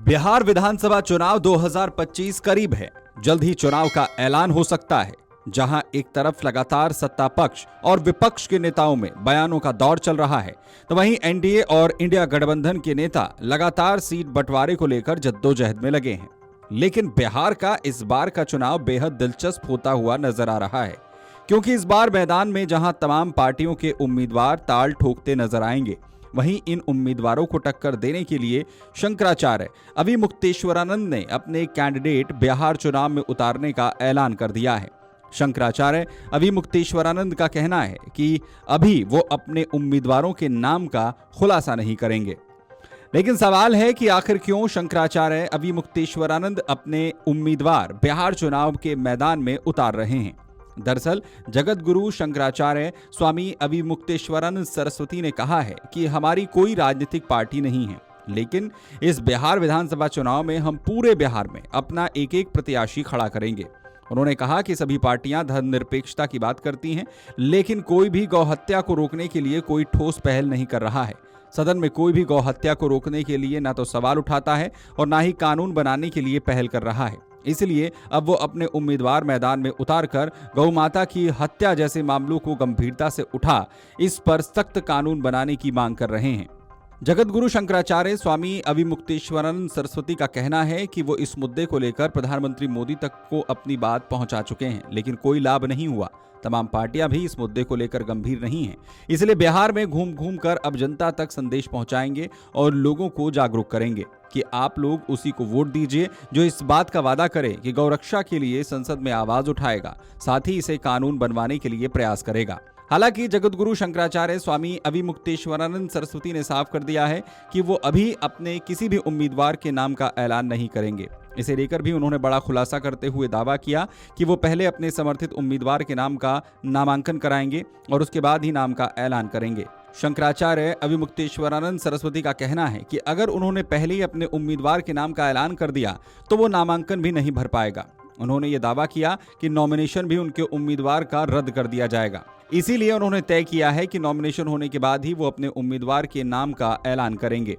बिहार विधानसभा चुनाव 2025 करीब है। जल्द ही चुनाव का ऐलान हो सकता है। जहां एक तरफ लगातार सत्ता पक्ष और विपक्ष के नेताओं में बयानों का दौर चल रहा है, तो वहीं एनडीए और इंडिया गठबंधन के नेता लगातार सीट बंटवारे को लेकर जद्दोजहद में लगे हैं। लेकिन बिहार का इस बार का चुनाव बेहद दिलचस्प होता हुआ नजर आ रहा है, क्योंकि इस बार मैदान में जहां तमाम पार्टियों के उम्मीदवार ताल ठोकते नजर आएंगे, वहीं इन उम्मीदवारों को टक्कर देने के लिए शंकराचार्य अविमुक्तेश्वरानंद ने अपने कैंडिडेट बिहार चुनाव में उतारने का ऐलान कर दिया है। शंकराचार्य अविमुक्तेश्वरानंद का कहना है कि अभी वो अपने उम्मीदवारों के नाम का खुलासा नहीं करेंगे। लेकिन सवाल है कि आखिर क्यों शंकराचार्य अविमुक्तेश्वरानंद अपने उम्मीदवार बिहार चुनाव के मैदान में उतार रहे हैं। दरअसल जगत गुरु शंकराचार्य स्वामी अविमुक्तेश्वरानंद सरस्वती ने कहा है कि हमारी कोई राजनीतिक पार्टी नहीं है, लेकिन इस बिहार विधानसभा चुनाव में हम पूरे बिहार में अपना एक एक प्रत्याशी खड़ा करेंगे। उन्होंने कहा कि सभी पार्टियां धर्मनिरपेक्षता की बात करती हैं, लेकिन कोई भी गौ हत्या को रोकने के लिए कोई ठोस पहल नहीं कर रहा है। सदन में कोई भी गौ हत्या को रोकने के लिए ना तो सवाल उठाता है और ना ही कानून बनाने के लिए पहल कर रहा है। इसलिए अब वो अपने उम्मीदवार मैदान में उतारकर गौ माता की हत्या जैसे मामलों को गंभीरता से उठा इस पर सख्त कानून बनाने की मांग कर रहे हैं। जगत गुरु शंकराचार्य स्वामी अविमुक्तेश्वरानंद सरस्वती का कहना है कि वो इस मुद्दे को लेकर प्रधानमंत्री मोदी तक को अपनी बात पहुंचा चुके हैं, लेकिन कोई लाभ नहीं हुआ। तमाम पार्टियां भी इस मुद्दे को लेकर गंभीर नहीं हैं। इसलिए बिहार में घूम घूम कर अब जनता तक संदेश पहुंचाएंगे और लोगों को जागरूक करेंगे कि आप लोग उसी को वोट दीजिए जो इस बात का वादा करे कि गौरक्षा के लिए संसद में आवाज उठाएगा, साथ ही इसे कानून बनवाने के लिए प्रयास करेगा। हालांकि जगतगुरु शंकराचार्य स्वामी अविमुक्तेश्वरानंद सरस्वती ने साफ कर दिया है कि वो अभी अपने किसी भी उम्मीदवार के नाम का ऐलान नहीं करेंगे। इसे लेकर भी उन्होंने बड़ा खुलासा करते हुए दावा किया कि वो पहले अपने समर्थित उम्मीदवार के नाम का नामांकन कराएंगे और उसके बाद ही नाम का ऐलान करेंगे। शंकराचार्य अविमुक्तेश्वरानंद सरस्वती का कहना है कि अगर उन्होंने पहले ही अपने उम्मीदवार के नाम का ऐलान कर दिया तो वो नामांकन भी नहीं भर पाएगा। उन्होंने ये दावा किया कि नॉमिनेशन भी उनके उम्मीदवार का रद्द कर दिया जाएगा। इसीलिए उन्होंने तय किया है कि नॉमिनेशन होने के बाद ही वो अपने उम्मीदवार के नाम का ऐलान करेंगे।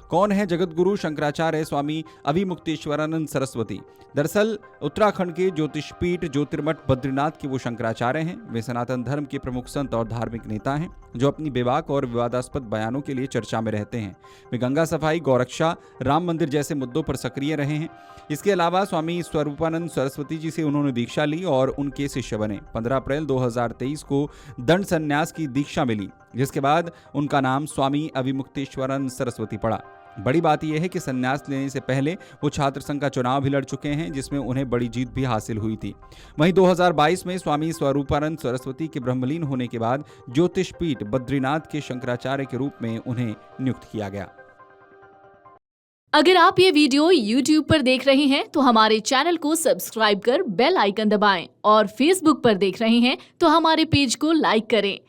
कौन है जगत गुरु शंकराचार्य स्वामी अविमुक्तेश्वरानंद सरस्वती? दरअसल उत्तराखंड के ज्योतिषपीठ ज्योतिर्मठ बद्रीनाथ के वो शंकराचार्य हैं। वे सनातन धर्म के प्रमुख संत और धार्मिक नेता हैं जो अपनी बेबाक और विवादास्पद बयानों के लिए चर्चा में रहते हैं। वे गंगा सफाई, गौरक्षा, राम मंदिर जैसे मुद्दों पर सक्रिय रहे हैं। इसके अलावा स्वामी स्वरूपानंद सरस्वती जी से उन्होंने दीक्षा ली और उनके शिष्य बने। 15 अप्रैल 2023 को दंड संन्यास की दीक्षा मिली, जिसके बाद उनका नाम स्वामी अविमुक्तेश्वरानंद सरस्वती पड़ा। बड़ी बात यह है कि संन्यास लेने से पहले वो छात्र संघ का चुनाव भी लड़ चुके हैं, जिसमें उन्हें बड़ी जीत भी हासिल हुई थी। वहीं 2022 में स्वामी स्वरूपानंद सरस्वती के ब्रह्मलीन होने के बाद ज्योतिषपीठ बद्रीनाथ के शंकराचार्य के रूप में उन्हें नियुक्त किया गया। अगर आप ये वीडियो YouTube पर देख रहे हैं तो हमारे चैनल को सब्सक्राइब कर बेल आइकन दबाएं और Facebook पर देख रहे हैं तो हमारे पेज को लाइक करें।